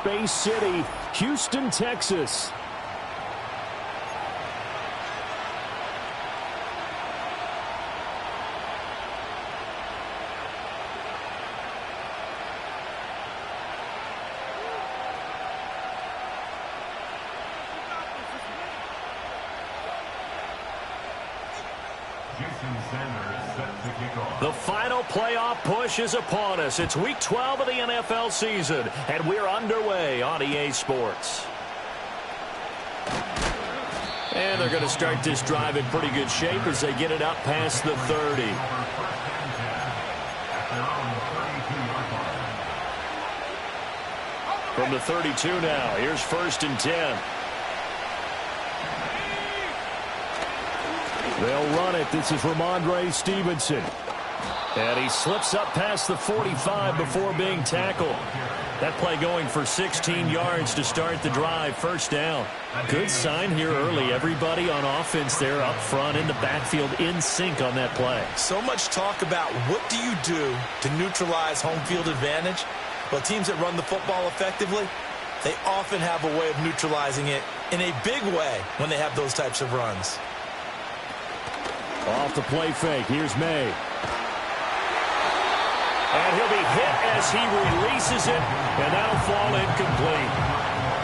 Space City, Houston, Texas. The final playoff push is upon us. It's week 12 of the NFL season, and we're underway on EA Sports. And they're going to start this drive in pretty good shape as they get it up past the 30. From the 32 now, here's 1st and 10. They'll run it. This is Ramondre Stevenson. And he slips up past the 45 before being tackled. That play going for 16 yards to start the drive. 1st down. Good sign here early. Everybody on offense there up front in the backfield in sync on that play. So much talk about what do you do to neutralize home field advantage. Well, teams that run the football effectively, they often have a way of neutralizing it in a big way when they have those types of runs. Off the play fake. Here's May. And he'll be hit as he releases it, and that'll fall incomplete.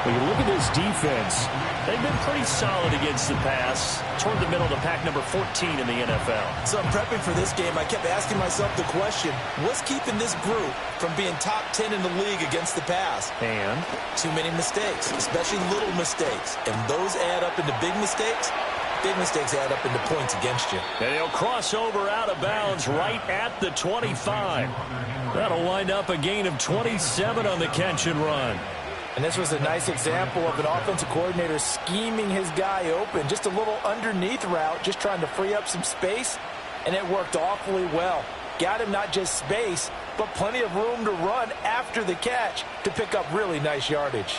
When you look at this defense, they've been pretty solid against the pass. Toward the middle to pack number 14 in the NFL. So I'm prepping for this game. I kept asking myself the question, what's keeping this group from being top 10 in the league against the pass? And? Too many mistakes, especially little mistakes. And those add up into big mistakes. Big mistakes add up into points against you. And he'll cross over out of bounds right at the 25. That'll wind up a gain of 27 on the catch and run. And this was a nice example of an offensive coordinator scheming his guy open. Just a little underneath route, just trying to free up some space. And it worked awfully well. Got him not just space, but plenty of room to run after the catch to pick up really nice yardage.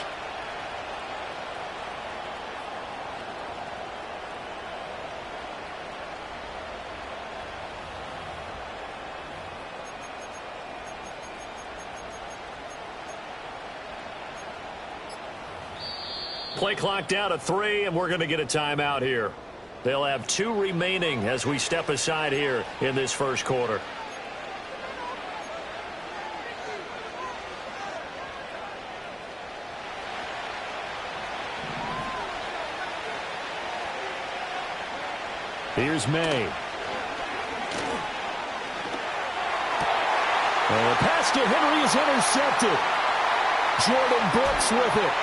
Play clock down to 3, and we're going to get a timeout here. They'll have 2 remaining as we step aside here in this first quarter. Here's May. And the pass to Henry is intercepted. Jordan Brooks with it.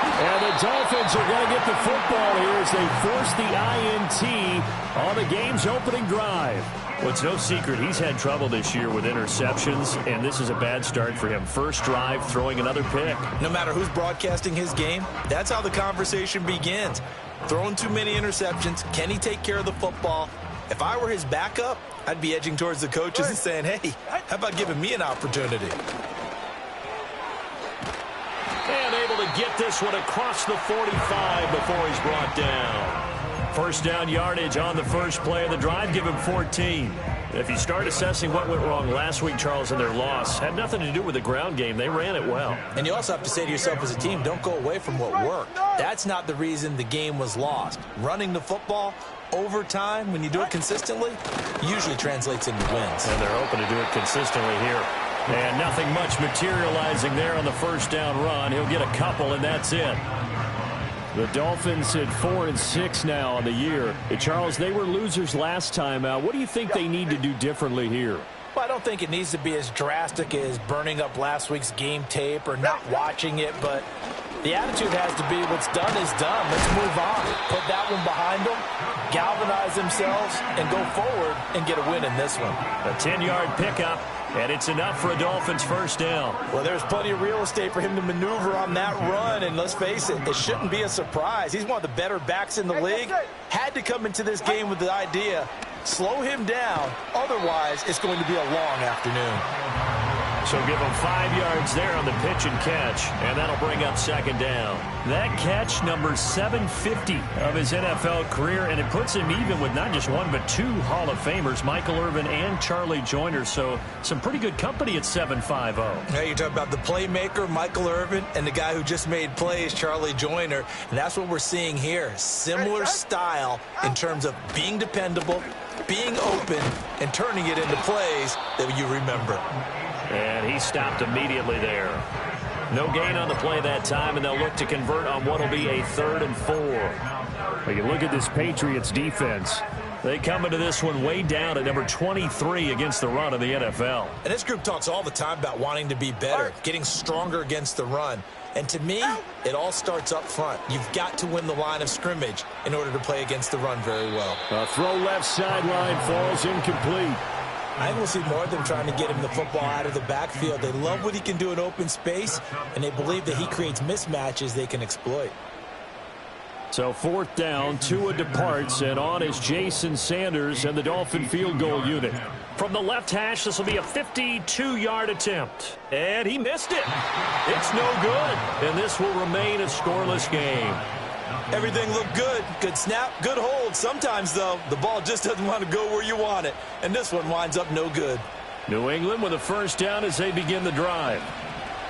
And the Dolphins are going to get the football here as they force the INT on the game's opening drive. Well, it's no secret he's had trouble this year with interceptions, and this is a bad start for him. First drive, throwing another pick. No matter who's broadcasting his game, that's how the conversation begins. Throwing too many interceptions. Can he take care of the football? If I were his backup, I'd be edging towards the coaches and saying, hey, how about giving me an opportunity? And able to get this one across the 45 before he's brought down. First down yardage on the first play of the drive. Give him 14. If you start assessing what went wrong last week, Charles, in their loss, had nothing to do with the ground game. They ran it well. And you also have to say to yourself as a team, don't go away from what worked. That's not the reason the game was lost. Running the football over time, when you do it consistently, usually translates into wins. And they're hoping to do it consistently here. And nothing much materializing there on the first down run. He'll get a couple, and that's it. The Dolphins at 4-6 now on the year. Charles, they were losers last time out. What do you think they need to do differently here? Well, I don't think it needs to be as drastic as burning up last week's game tape or not watching it, but the attitude has to be what's done is done. Let's move on. Put that one behind them, galvanize themselves, and go forward and get a win in this one. A 10-yard pickup, and it's enough for a Dolphins first down. Well, there's plenty of real estate for him to maneuver on that run, and let's face it, it shouldn't be a surprise. He's one of the better backs in the league. Had to come into this game with the idea, slow him down, otherwise it's going to be a long afternoon. So give him 5 yards there on the pitch and catch, and that'll bring up second down. That catch, number 750 of his NFL career, and it puts him even with not just one but 2 Hall of Famers, Michael Irvin and Charlie Joyner. So some pretty good company at 750. Yeah, you're talking about the playmaker, Michael Irvin, and the guy who just made plays, Charlie Joyner. And that's what we're seeing here. Similar style in terms of being dependable, being open, and turning it into plays that you remember. And he stopped immediately there. No gain on the play that time, and they'll look to convert on what will be a 3rd and 4. Well, you look at this Patriots defense. They come into this one way down at number 23 against the run of the NFL. And this group talks all the time about wanting to be better, getting stronger against the run. And to me, it all starts up front. You've got to win the line of scrimmage in order to play against the run very well. A throw left sideline falls incomplete. I think we'll see more of them trying to get him the football out of the backfield. They love what he can do in open space, and they believe that he creates mismatches they can exploit. So 4th down, Tua departs, and on is Jason Sanders and the Dolphin field goal unit. From the left hash, this will be a 52-yard attempt. And he missed it. It's no good, and this will remain a scoreless game. Everything looked good. Good snap, good hold. Sometimes, though, the ball just doesn't want to go where you want it. And this one winds up no good. New England with a 1st down as they begin the drive.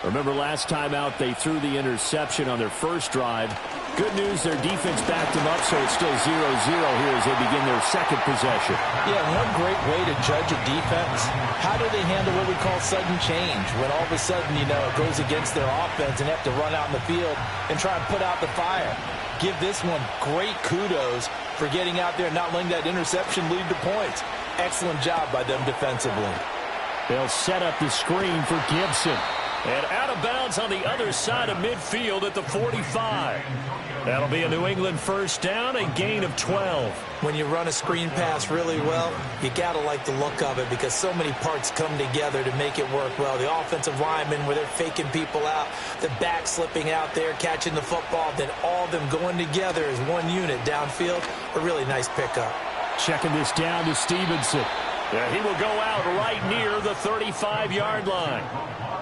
Remember last time out they threw the interception on their first drive. Good news, their defense backed them up, so it's still 0-0 here as they begin their second possession. Yeah, one great way to judge a defense, how do they handle what we call sudden change? When all of a sudden, you know, it goes against their offense and they have to run out in the field and try and put out the fire. Give this one great kudos for getting out there and not letting that interception lead to points. Excellent job by them defensively. They'll set up the screen for Gibson. And out of bounds on the other side of midfield at the 45. That'll be a New England 1st down, a gain of 12. When you run a screen pass really well, you got to like the look of it because so many parts come together to make it work well. The offensive linemen where they're faking people out, the back slipping out there, catching the football, then all of them going together as one unit downfield. A really nice pickup. Checking this down to Stevenson. Yeah, he will go out right near the 35-yard line.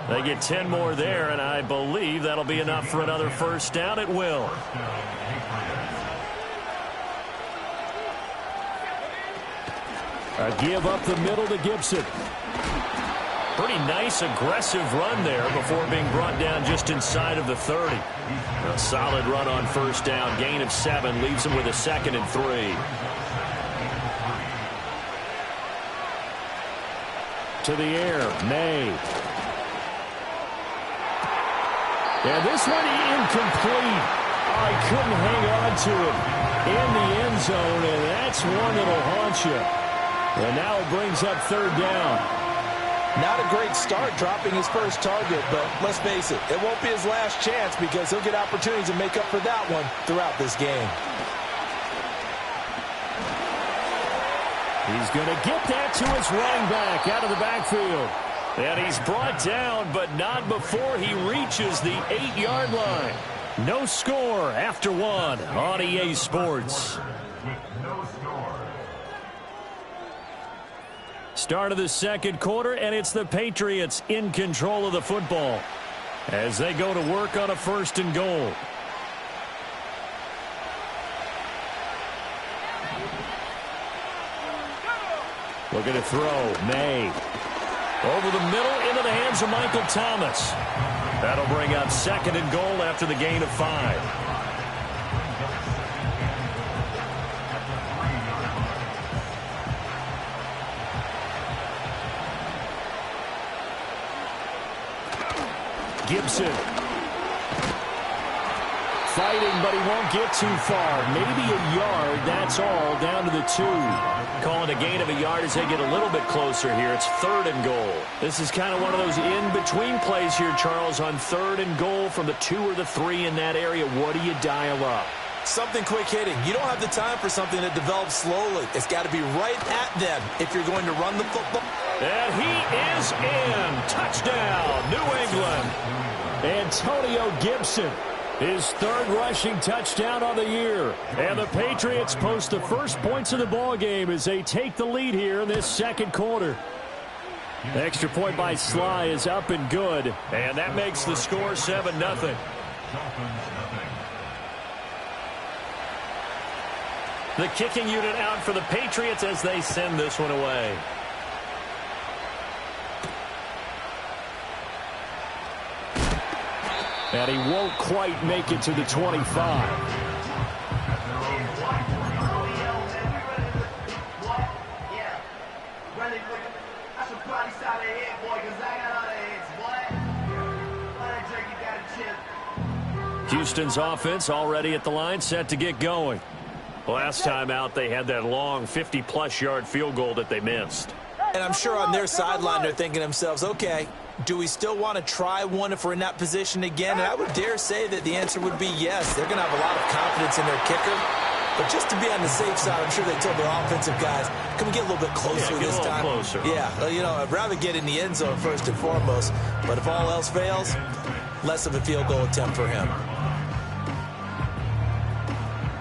They get 10 more there, and I believe that'll be enough for another 1st down. It will. A give up the middle to Gibson. Pretty nice, aggressive run there before being brought down just inside of the 30. A solid run on 1st down. Gain of 7 leaves him with a 2nd and 3. To the air, May. And this one incomplete. I couldn't hang on to it in the end zone, and that's one that'll haunt you. And now it brings up 3rd down. Not a great start dropping his first target, but let's face it, it won't be his last chance because he'll get opportunities to make up for that one throughout this game. He's going to get that to his running back out of the backfield. And he's brought down, but not before he reaches the 8-yard line. No score after 1 on EA Sports. Start of the 2nd quarter, and it's the Patriots in control of the football as they go to work on a 1st and goal. Looking to throw, May. Over the middle, into the hands of Michael Thomas. That'll bring up 2nd and goal after the gain of 5. Gibson. Fighting, but he won't get too far. Maybe a yard, that's all, down to the 2. Calling a gain of a yard as they get a little bit closer here. It's 3rd and goal. This is kind of one of those in-between plays here, Charles, on 3rd and goal from the 2 or the 3 in that area. What do you dial up? Something quick hitting. You don't have the time for something that develops slowly. It's got to be right at them if you're going to run the football. And he is in. Touchdown, New England. Antonio Gibson. His 3rd rushing touchdown on the year. And the Patriots post the first points of the ball game as they take the lead here in this 2nd quarter. The extra point by Sly is up and good. And that makes the score 7-0. The kicking unit out for the Patriots as they send this one away. And he won't quite make it to the 25. Houston's offense already at the line, set to get going. Last time out, they had that long 50-plus yard field goal that they missed. And I'm sure on their sideline, they're thinking to themselves, okay, do we still want to try one if we're in that position again? And I would dare say that the answer would be yes. They're going to have a lot of confidence in their kicker. But just to be on the safe side, I'm sure they told their offensive guys, can we get a little bit closer this time? Closer. Yeah, you know, I'd rather get in the end zone first and foremost. But if all else fails, less of a field goal attempt for him.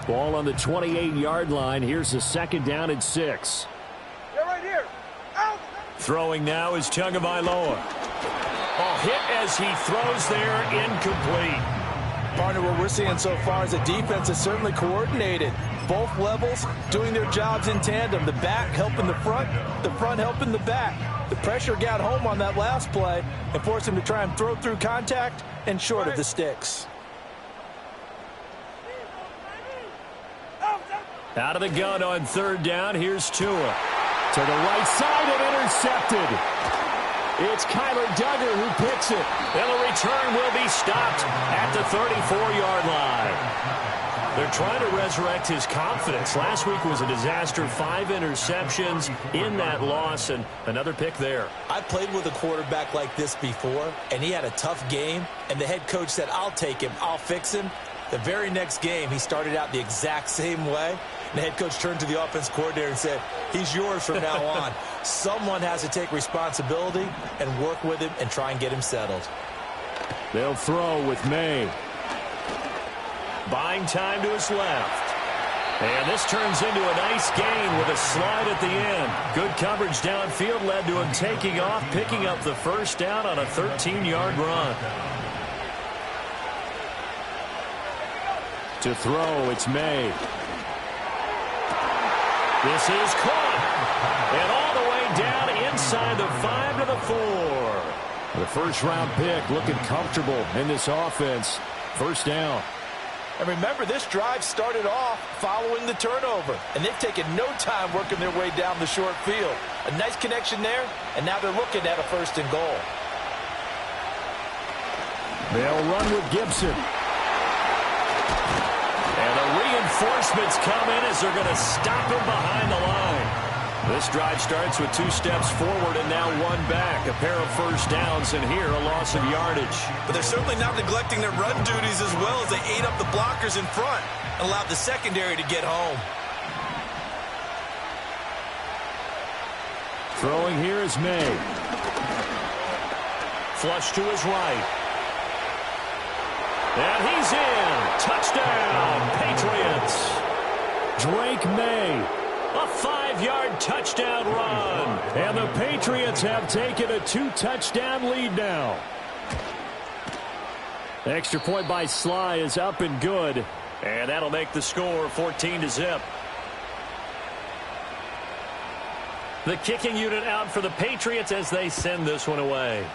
Ball on the 28-yard line. Here's the 2nd down and 6. They're right here. Out. Throwing now is Tagovailoa. Oh, hit as he throws there, incomplete. Partner, what we're seeing so far is the defense is certainly coordinated. Both levels doing their jobs in tandem. The back helping the front helping the back. The pressure got home on that last play and forced him to try and throw through contact and short of the sticks. Out of the gun on 3rd down. Here's Tua. To the right side and intercepted. It's Kyler Duggar who picks it. And the return will be stopped at the 34-yard line. They're trying to resurrect his confidence. Last week was a disaster. 5 interceptions in that loss, and another pick there. I played with a quarterback like this before, and he had a tough game, and the head coach said, I'll take him, I'll fix him. The very next game, he started out the exact same way. And the head coach turned to the offense coordinator and said, he's yours from now on. Someone has to take responsibility and work with him and try and get him settled. They'll throw with May. Buying time to his left. And this turns into a nice gain with a slide at the end. Good coverage downfield led to him taking off, picking up the 1st down on a 13-yard run. To throw, it's May. This is caught. And all the way down inside the 5 to the 4. The 1st-round pick looking comfortable in this offense. 1st down. And remember, this drive started off following the turnover. And they've taken no time working their way down the short field. A nice connection there, and now they're looking at a 1st and goal. They'll run with Gibson. And the reinforcements come in as they're going to stop him behind the line. This drive starts with 2 steps forward and now 1 back. A pair of 1st downs, and here a loss of yardage. But they're certainly not neglecting their run duties as well as they ate up the blockers in front and allowed the secondary to get home. Throwing here is May. Flush to his right. And he's in. Touchdown, Patriots. Drake May. A 5-yard touchdown run. And the Patriots have taken a 2-touchdown lead now. The extra point by Sly is up and good. And that'll make the score 14-0. The kicking unit out for the Patriots as they send this one away.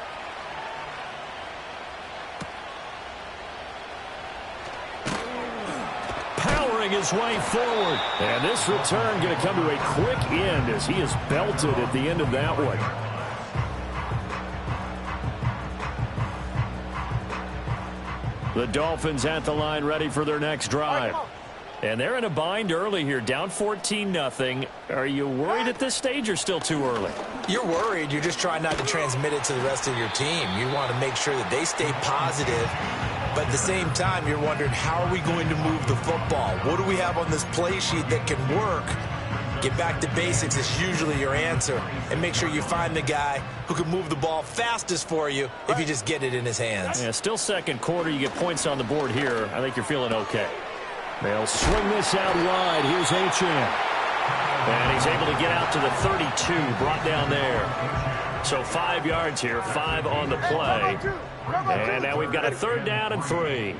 His way forward, and this return going to come to a quick end as he is belted at the end of that one. The Dolphins at the line, ready for their next drive, and they're in a bind early here, down 14-0. Are you worried at this stage or still too early? You're worried. You're just trying not to transmit it to the rest of your team. You want to make sure that they stay positive. But at the same time, you're wondering, how are we going to move the football? What do we have on this play sheet that can work? Get back to basics is usually your answer. And make sure you find the guy who can move the ball fastest for you if you just get it in his hands. Yeah, still 2nd quarter. You get points on the board here. I think you're feeling okay. They'll swing this out wide. Here's Achane. And he's able to get out to the 32, brought down there. So 5 yards here, 5 on the play. And now we've got a 3rd down and 3.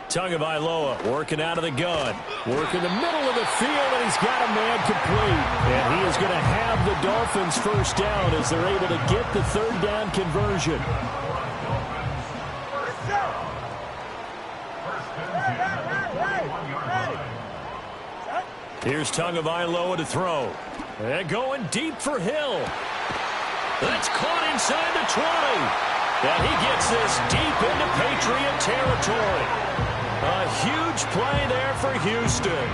Tagovailoa working out of the gun. Working the middle of the field, and he's got a man complete. And he is going to have the Dolphins first down as they're able to get the 3rd down conversion. Here's Tagovailoa to throw. And going deep for Hill. That's caught inside the 20. And he gets this deep into Patriot territory. A huge play there for Houston.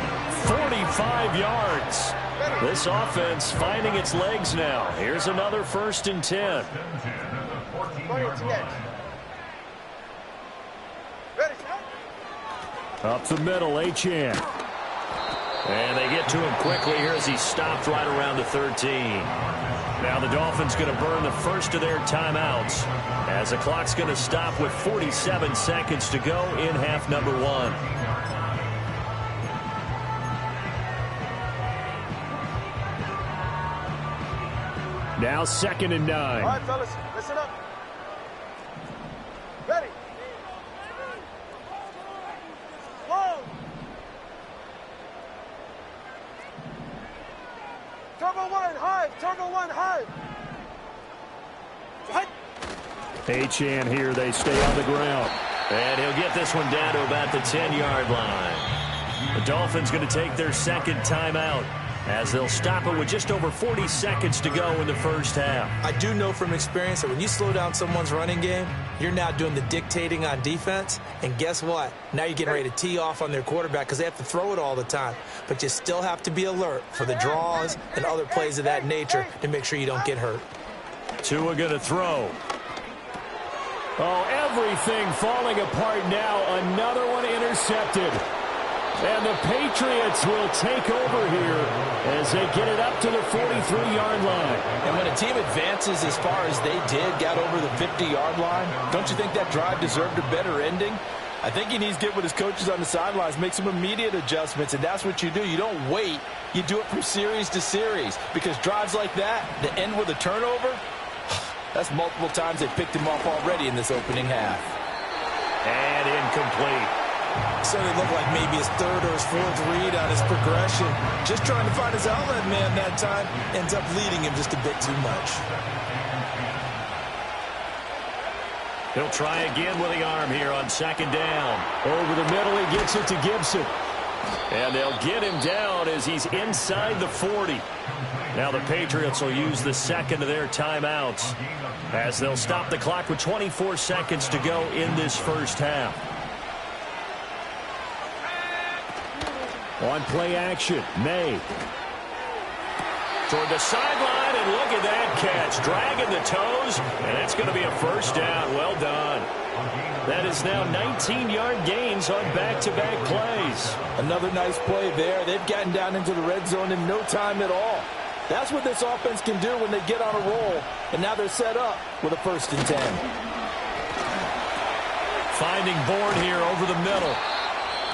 45 yards. This offense finding its legs now. Here's another 1st and 10. Up the middle, Achane. And they get to him quickly here as he stopped right around the 13. Now the Dolphins going to burn the first of their timeouts as the clock's going to stop with 47 seconds to go in half number 1. Now 2nd and 9. All right, fellas, listen up. Ready. Whoa. Turbo 1, hive. Turbo 1, hive. What? Achane here, they stay on the ground. And he'll get this one down to about the 10-yard line. The Dolphins going to take their 2nd timeout as they'll stop it with just over 40 seconds to go in the first half. I do know from experience that when you slow down someone's running game, you're now doing the dictating on defense. And guess what? Now you're getting ready to tee off on their quarterback because they have to throw it all the time. But you still have to be alert for the draws and other plays of that nature to make sure you don't get hurt. Tua going to throw. Oh, everything falling apart now. Another one intercepted. And the Patriots will take over here as they get it up to the 43-yard line. And when a team advances as far as they did, got over the 50-yard line, don't you think that drive deserved a better ending? I think he needs to get with his coaches on the sidelines, make some immediate adjustments, and that's what you do. You don't wait. You do it from series to series because drives like that, that end with a turnover, that's multiple times they picked him off already in this opening half. And incomplete. Certainly looked like maybe his 3rd or his 4th read on his progression. Just trying to find his outlet man that time. Ends up leading him just a bit too much. He'll try again with the arm here on 2nd down. Over the middle, he gets it to Gibson. And they'll get him down as he's inside the 40. Now the Patriots will use the 2nd of their timeouts as they'll stop the clock with 24 seconds to go in this first half. On play action, May. Toward the sideline, and look at that catch. Dragging the toes, and it's going to be a first down. Well done. That is now 19-yard gains on back-to-back plays. Another nice play there. They've gotten down into the red zone in no time at all. That's what this offense can do when they get on a roll, and now they're set up with a 1st and 10. Finding Bourne here over the middle.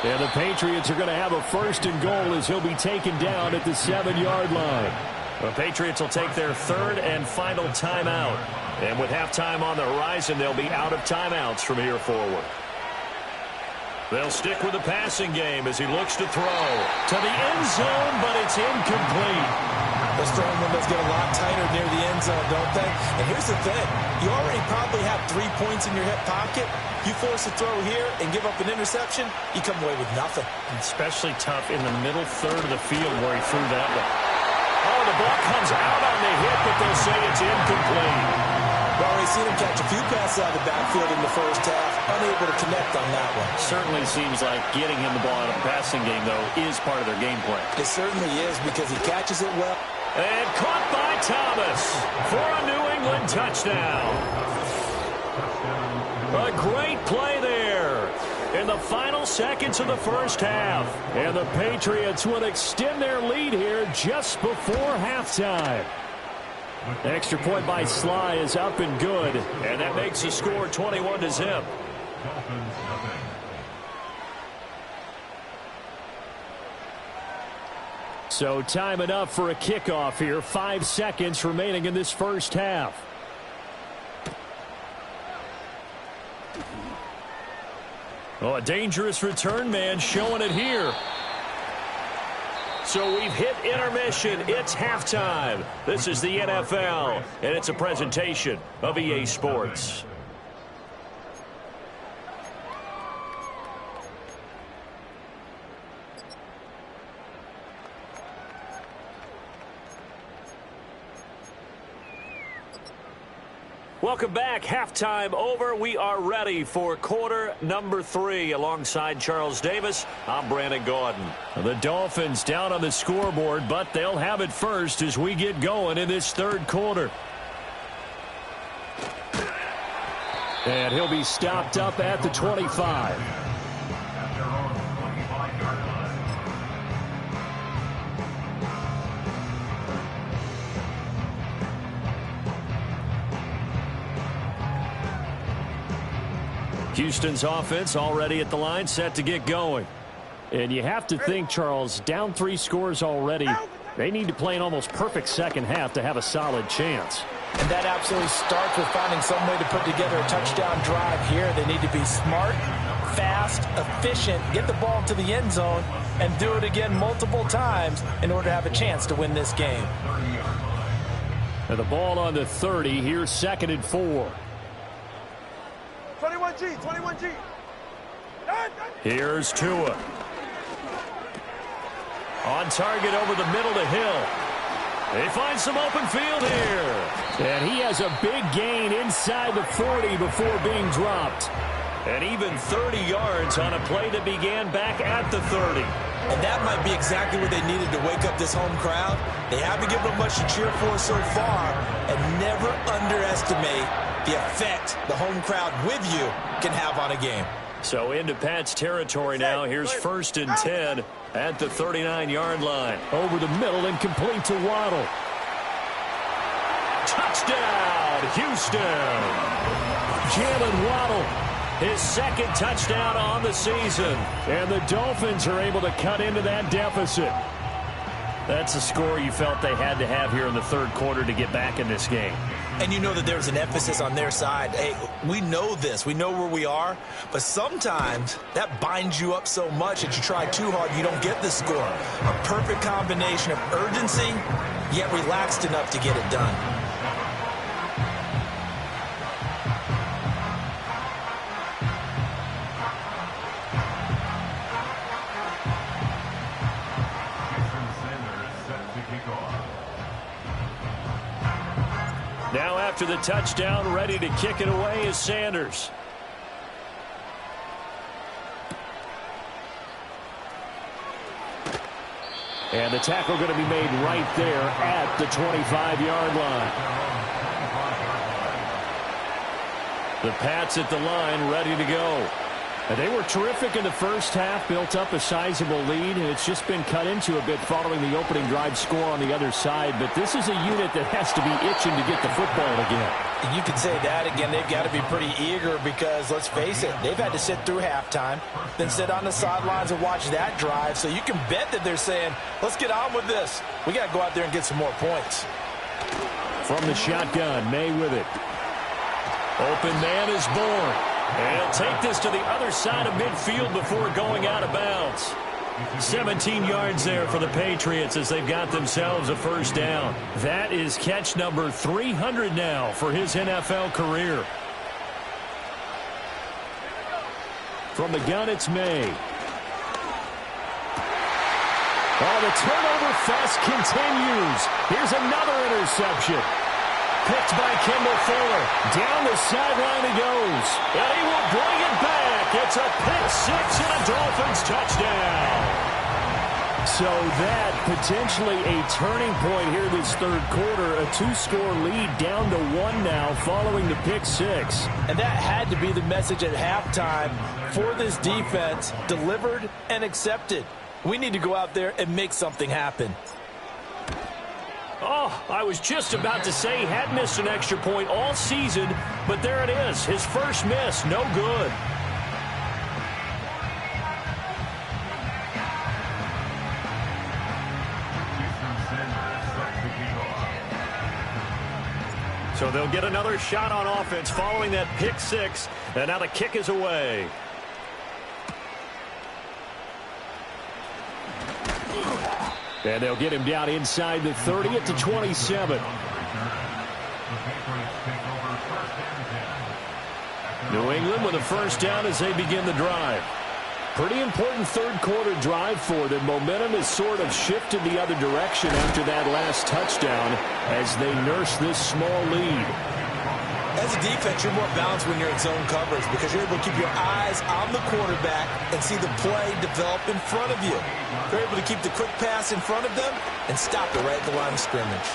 And the Patriots are going to have a 1st and goal as he'll be taken down at the 7-yard line. The Patriots will take their 3rd and final timeout. And with halftime on the horizon, they'll be out of timeouts from here forward. They'll stick with the passing game as he looks to throw to the end zone, but it's incomplete. Those throwing windows get a lot tighter near the end zone, don't they? And here's the thing. You already probably have 3 points in your hip pocket. You force a throw here and give up an interception, you come away with nothing. Especially tough in the middle 3rd of the field where he threw that one. Oh, the ball comes out on the hit, but they'll say it's incomplete. We've already seen him catch a few passes out of the backfield in the first half, unable to connect on that one. Certainly seems like getting him the ball in a passing game, though, is part of their game plan. It certainly is because he catches it well. And caught by Thomas for a New England touchdown. A great play there in the final seconds of the first half. And the Patriots will extend their lead here just before halftime. The extra point by Sly is up and good, and that makes the score 21-0. So time enough for a kickoff here. 5 seconds remaining in this first half. Oh, a dangerous return man showing it here. So we've hit intermission. It's halftime. This is the NFL, and it's a presentation of EA Sports. Welcome back. Halftime over. We are ready for quarter number 3. Alongside Charles Davis, I'm Brandon Gordon. The Dolphins down on the scoreboard, but they'll have it first as we get going in this third quarter. And he'll be stopped up at the 25. Houston's offense already at the line, set to get going. And you have to think, Charles, down 3 scores already. They need to play an almost perfect second half to have a solid chance. And that absolutely starts with finding some way to put together a touchdown drive here. They need to be smart, fast, efficient, get the ball into the end zone, and do it again multiple times in order to have a chance to win this game. And the ball on the 30, here's 2nd and 4. 21G, 21G. Here's Tua. On target over the middle to Hill. They find some open field here. And he has a big gain inside the 40 before being dropped. And even 30 yards on a play that began back at the 30. And that might be exactly what they needed to wake up this home crowd. They haven't given them much to cheer for so far. And never underestimate the effect the home crowd with you can have on a game. So into Pat's territory now. Here's 1st and 10 at the 39-yard line. Over the middle and complete to Waddle. Touchdown, Houston. Jalen Waddle, his 2nd touchdown on the season. And the Dolphins are able to cut into that deficit. That's a score you felt they had to have here in the third quarter to get back in this game. And you know that there's an emphasis on their side. Hey, we know this. We know where we are. But sometimes that binds you up so much that you try too hard, you don't get the score. A perfect combination of urgency, yet relaxed enough to get it done. Now after the touchdown, ready to kick it away is Sanders. And the tackle going to be made right there at the 25-yard line. The Pats at the line, ready to go. And they were terrific in the first half, built up a sizable lead, and it's just been cut into a bit following the opening drive score on the other side. But this is a unit that has to be itching to get the football again. You could say that again. They've got to be pretty eager because, let's face it, they've had to sit through halftime, then sit on the sidelines and watch that drive. So you can bet that they're saying, let's get on with this. We got to go out there and get some more points. From the shotgun, May with it. Open man is born. And he'll take this to the other side of midfield before going out of bounds. 17 yards there for the Patriots as they've got themselves a first down. That is catch number 300 now for his NFL career. From the gun, it's May. Oh, the turnover fest continues. Here's another interception. Picked by Kimball Fuller. Down the sideline he goes. And he will bring it back. It's a pick six and a Dolphins touchdown. So that potentially a turning point here this third quarter. A 2-score lead down to 1 now following the pick six. And that had to be the message at halftime for this defense. Delivered and accepted. We need to go out there and make something happen. Oh, I was just about to say he had missed an extra point all season, but there it is. His first miss, no good. So they'll get another shot on offense following that pick six. And now the kick is away. And they'll get him down inside the 30 at the 27. New England with a first down as they begin the drive. Pretty important third-quarter drive for them. Momentum has sort of shifted the other direction after that last touchdown as they nurse this small lead. As a defense, you're more balanced when you're in zone coverage because you're able to keep your eyes on the quarterback and see the play develop in front of you. You're able to keep the quick pass in front of them and stop it right at the line of scrimmage.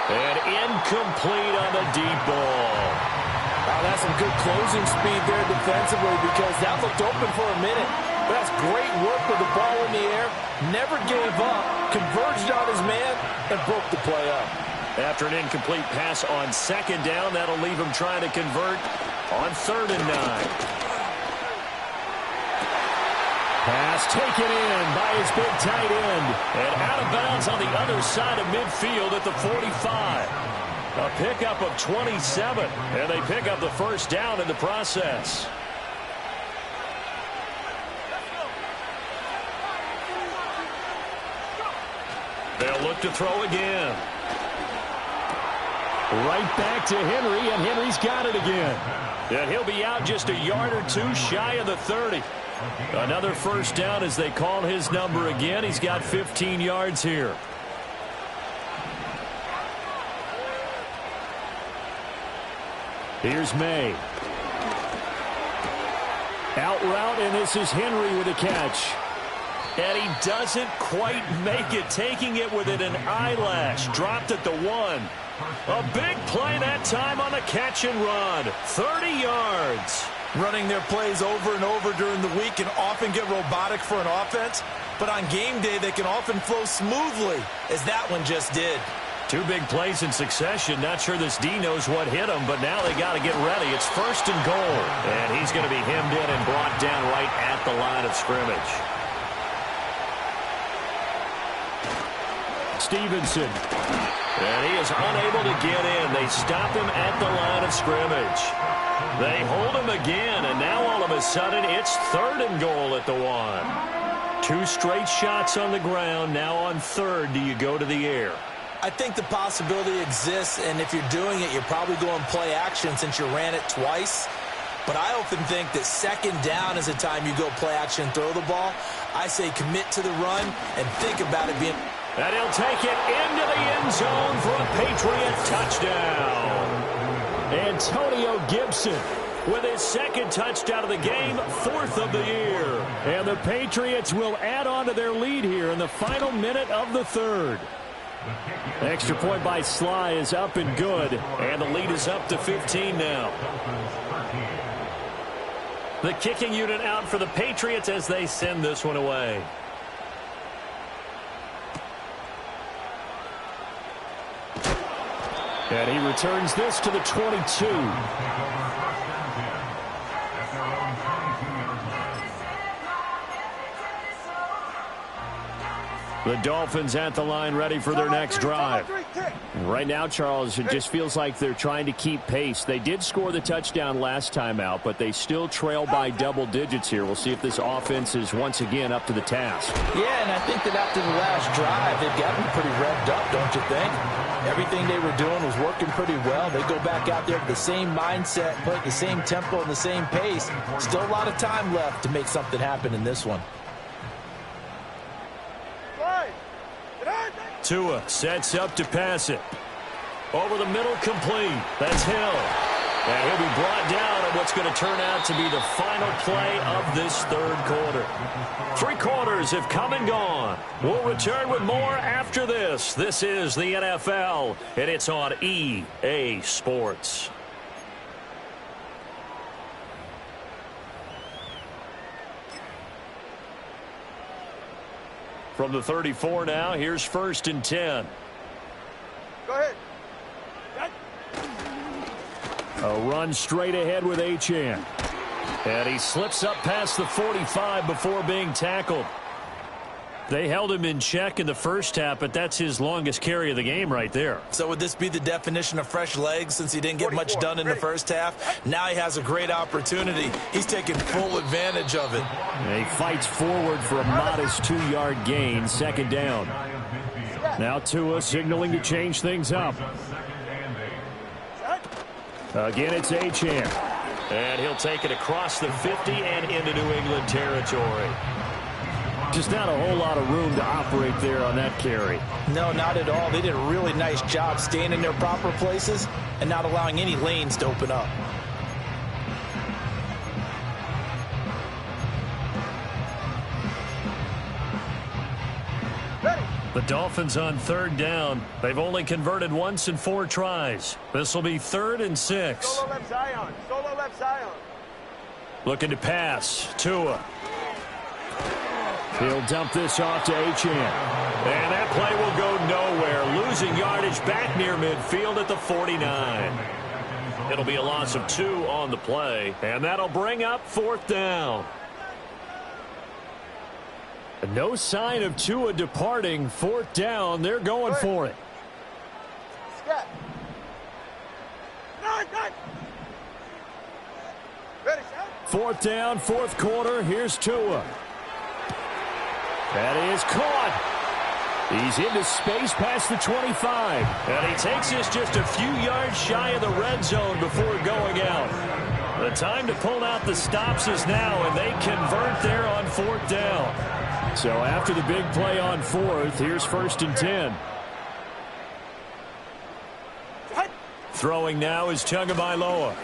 And incomplete on the deep ball. Wow, that's some good closing speed there defensively because that looked open for a minute. But that's great work with the ball in the air. Never gave up, converged on his man, and broke the play up. After an incomplete pass on second down, that'll leave him trying to convert on 3rd and 9. Pass taken in by his big tight end. And out of bounds on the other side of midfield at the 45. A pickup of 27. And they pick up the first down in the process. They'll look to throw again. Right back to Henry, and Henry's got it again. And he'll be out just a yard or two shy of the 30. Another first down as they call his number again. He's got 15 yards here. Here's May. Out route, and this is Henry with a catch. And he doesn't quite make it, taking it within an eyelash. Dropped at the 1. A big play that time on the catch and run. 30 yards. Running their plays over and over during the week can often get robotic for an offense, but on game day they can often flow smoothly, as that one just did. 2 big plays in succession. Not sure this D knows what hit him, but now they got to get ready. It's 1st and goal, and he's going to be hemmed in and brought down right at the line of scrimmage. Stevenson. And he is unable to get in. They stop him at the line of scrimmage. They hold him again, and now all of a sudden it's 3rd and goal at the 1. 2 straight shots on the ground. Now on 3rd, do you go to the air? I think the possibility exists, and if you're doing it, you're probably going play action since you ran it twice. But I often think that 2nd down is the time you go play action, throw the ball. I say commit to the run and think about it being... And he'll take it into the end zone for a Patriot touchdown. Antonio Gibson with his 2nd touchdown of the game, 4th of the year. And the Patriots will add on to their lead here in the final minute of the 3rd. Extra point by Sly is up and good, and the lead is up to 15 now. The kicking unit out for the Patriots as they send this one away. And he returns this to the 22. The Dolphins at the line ready for their next drive. Right now, Charles, it just feels like they're trying to keep pace. They did score the touchdown last time out, but they still trail by double digits here. We'll see if this offense is once again up to the task. Yeah, and I think that after the last drive, they've got them pretty revved up, don't you think? Everything they were doing was working pretty well. They go back out there with the same mindset, play at the same tempo and the same pace. Still a lot of time left to make something happen in this one. Tua sets up to pass it. Over the middle, complete. That's Hill. And he'll be brought down on what's going to turn out to be the final play of this 3rd quarter. 3 quarters have come and gone. We'll return with more after this. This is the NFL, and it's on EA Sports. From the 34 now, here's 1st and 10. Go ahead. A run straight ahead with Achane. And he slips up past the 45 before being tackled. They held him in check in the first half, but that's his longest carry of the game right there. So would this be the definition of fresh legs since he didn't get much done in the first half? Now he has a great opportunity. He's taking full advantage of it. And he fights forward for a modest 2-yard gain, second down. Now Tua signaling to change things up. Again, it's Achane. And he'll take it across the 50 and into New England territory. Just not a whole lot of room to operate there on that carry. No, not at all. They did a really nice job staying in their proper places and not allowing any lanes to open up. The Dolphins on third down. They've only converted once in 4 tries. This will be 3rd and 6. Solo left Zion. Solo left Zion. Looking to pass. Tua. He'll dump this off to Achane. And that play will go nowhere. Losing yardage back near midfield at the 49. It'll be a loss of 2 on the play. And that'll bring up 4th down. No sign of Tua departing. 4th down. They're going for it. Scat. Ready, set. 4th down, 4th quarter. Here's Tua. That is caught. He's into space past the 25. And he takes this just a few yards shy of the red zone before going out. The time to pull out the stops is now, and they convert there on 4th down. So after the big play on 4th, here's 1st and 10. Throwing now is Tagovailoa.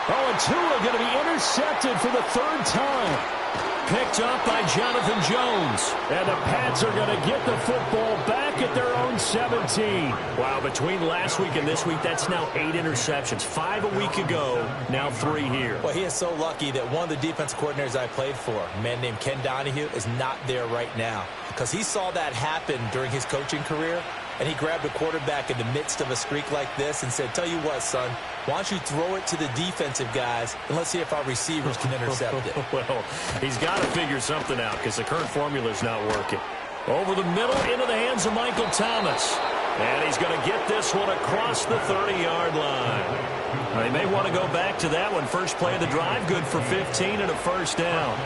Oh, and Tua going to be intercepted for the 3rd time. Picked up by Jonathan Jones. And the Pats are going to get the football back at their own 17. Wow, between last week and this week, that's now 8 interceptions. 5 a week ago, now 3 here. Well, he is so lucky that one of the defense coordinators I played for, a man named Ken Donahue, is not there right now. Because he saw that happen during his coaching career, and he grabbed a quarterback in the midst of a streak like this and said, tell you what, son, why don't you throw it to the defensive guys, and let's see if our receivers can intercept it. Well, he's got to figure something out because the current formula is not working. Over the middle, into the hands of Michael Thomas. And he's going to get this one across the 30-yard line. They may want to go back to that one. First play of the drive, good for 15 and a 1st down.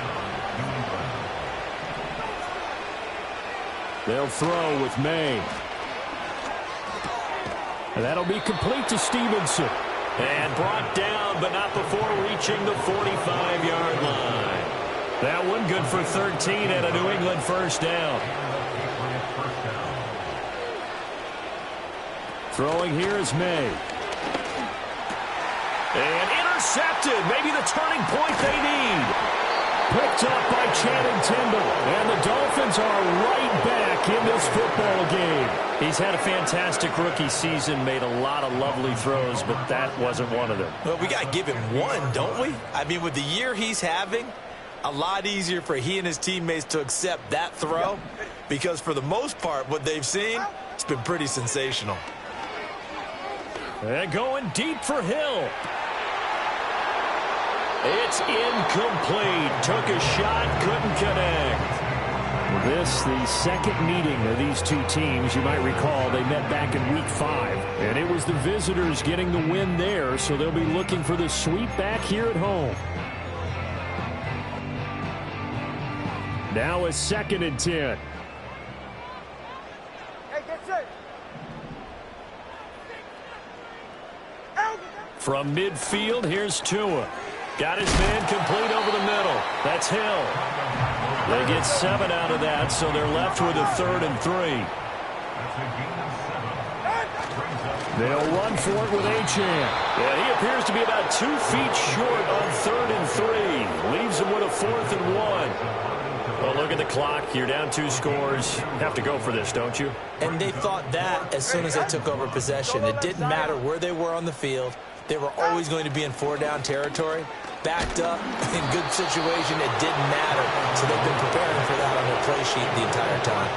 They'll throw with May. And that'll be complete to Stevenson. And brought down, but not before reaching the 45-yard line. That one good for 13 and a New England 1st down. Throwing here is May. And intercepted. Maybe the turning point they need. Picked up by Channing Tindall. And the Dolphins are right back in this football game. He's had a fantastic rookie season, made a lot of lovely throws, but that wasn't one of them. Well, we got to give him one, don't we? I mean, with the year he's having, a lot easier for he and his teammates to accept that throw because for the most part, what they've seen, it's been pretty sensational. And going deep for Hill. It's incomplete. Took a shot, couldn't connect. This, the second meeting of these two teams. You might recall they met back in Week 5. And it was the visitors getting the win there, so they'll be looking for the sweep back here at home. Now a 2nd and 10. Hey, get set. From midfield, here's Tua. Got his man complete over the middle. That's Hill. They get 7 out of that, so they're left with a 3rd and 3. They'll run for it with Achane. Yeah, he appears to be about 2 feet short on 3rd and 3. Leaves him with a 4th and 1. Well, look at the clock. You're down 2 scores. Have to go for this, don't you? And they thought that as soon as they took over possession. It didn't matter where they were on the field. They were always going to be in 4-down territory. Backed up, in good situation, it didn't matter. So they've been preparing for that on their play sheet the entire time.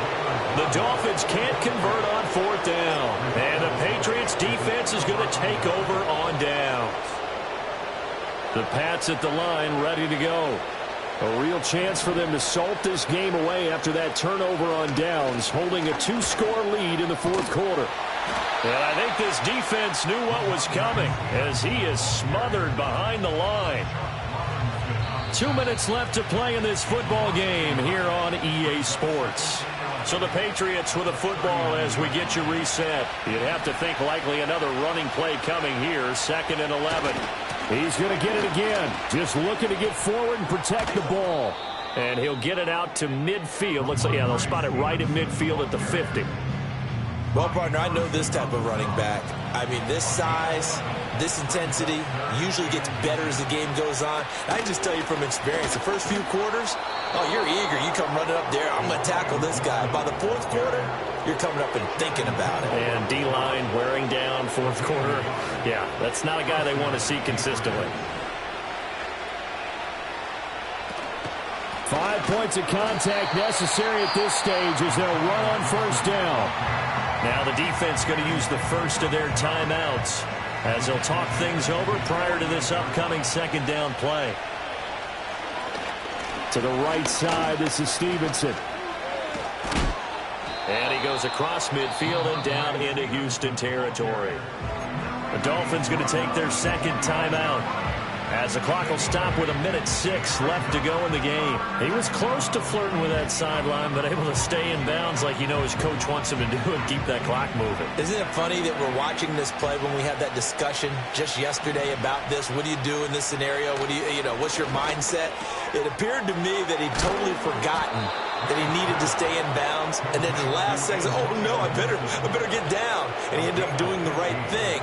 The Dolphins can't convert on 4th down. And the Patriots defense is going to take over on downs. The Pats at the line ready to go. A real chance for them to salt this game away after that turnover on downs, holding a 2-score lead in the fourth quarter. And I think this defense knew what was coming as he is smothered behind the line. 2 minutes left to play in this football game here on EA Sports. So the Patriots with a football as we get you reset. You'd have to think likely another running play coming here, 2nd and 11. He's going to get it again. Just looking to get forward and protect the ball. And he'll get it out to midfield. Looks like, yeah, they'll spot it right at midfield at the 50. Well, partner, I know this type of running back. I mean, this size, this intensity usually gets better as the game goes on. I can just tell you from experience, the first few quarters, oh, you're eager. You come running up there, I'm going to tackle this guy. By the fourth quarter, you're coming up and thinking about it. And D-line wearing down fourth quarter. Yeah, that's not a guy they want to see consistently. 5 points of contact necessary at this stage as they'll run on first down. Now the defense going to use the first of their timeouts as they'll talk things over prior to this upcoming 2nd down play. To the right side, this is Stevenson. And he goes across midfield and down into Houston territory. The Dolphins going to take their 2nd timeout as the clock will stop with 1:06 left to go in the game. He was close to flirting with that sideline, but able to stay in bounds like his coach wants him to do and keep that clock moving. Isn't it funny that we're watching this play when we had that discussion just yesterday about this? What do you do in this scenario? What do what's your mindset? It appeared to me that he'd totally forgotten that he needed to stay in bounds, and then the last second, oh no, I better get down, and he ended up doing the right thing.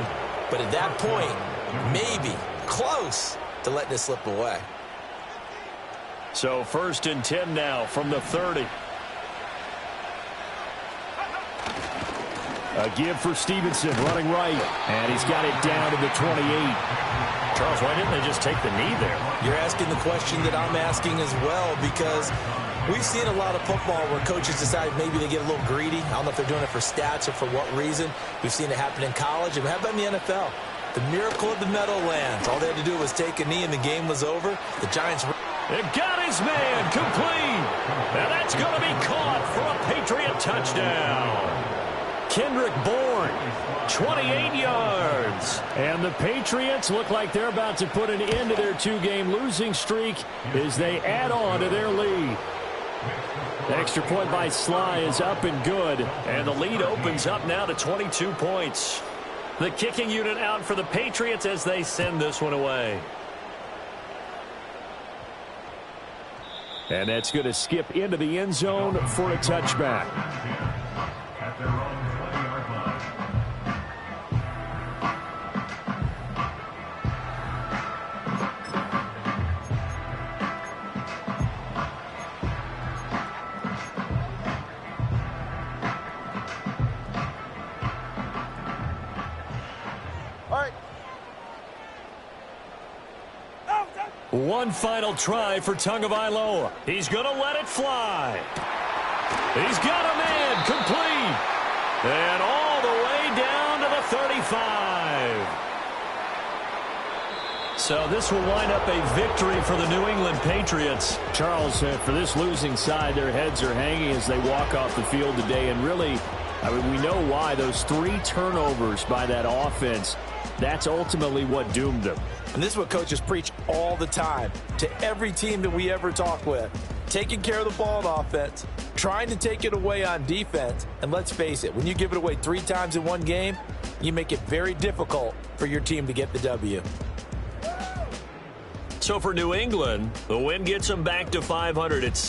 But at that point, maybe close to letting it slip away. So 1st and 10 now from the 30. A give for Stevenson running right, and he's got it down to the 28. Charles, why didn't they just take the knee there? You're asking the question that I'm asking as well, because we've seen a lot of football where coaches decide maybe they get a little greedy. I don't know if they're doing it for stats or for what reason. We've seen it happen in college, and how about in the NFL? The miracle of the Meadowlands. All they had to do was take a knee and the game was over. The Giants... It got his man complete. And that's going to be caught for a Patriot touchdown. Kendrick Bourne, 28 yards. And the Patriots look like they're about to put an end to their 2-game losing streak as they add on to their lead. The extra point by Sly is up and good. And the lead opens up now to 22 points. The kicking unit out for the Patriots as they send this one away. And that's going to skip into the end zone for a touchback. One final try for Tagovailoa. He's going to let it fly. He's got a man complete. And all the way down to the 35. So this will line up a victory for the New England Patriots. Charles, for this losing side, their heads are hanging as they walk off the field today. And really, I mean, we know why. Those 3 turnovers by that offense, that's ultimately what doomed them. And this is what coaches preach all the time to every team that we ever talk with. Taking care of the ball on offense, trying to take it away on defense. And let's face it, when you give it away 3 times in one game, you make it very difficult for your team to get the W. So for New England, the win gets them back to 500 at 6.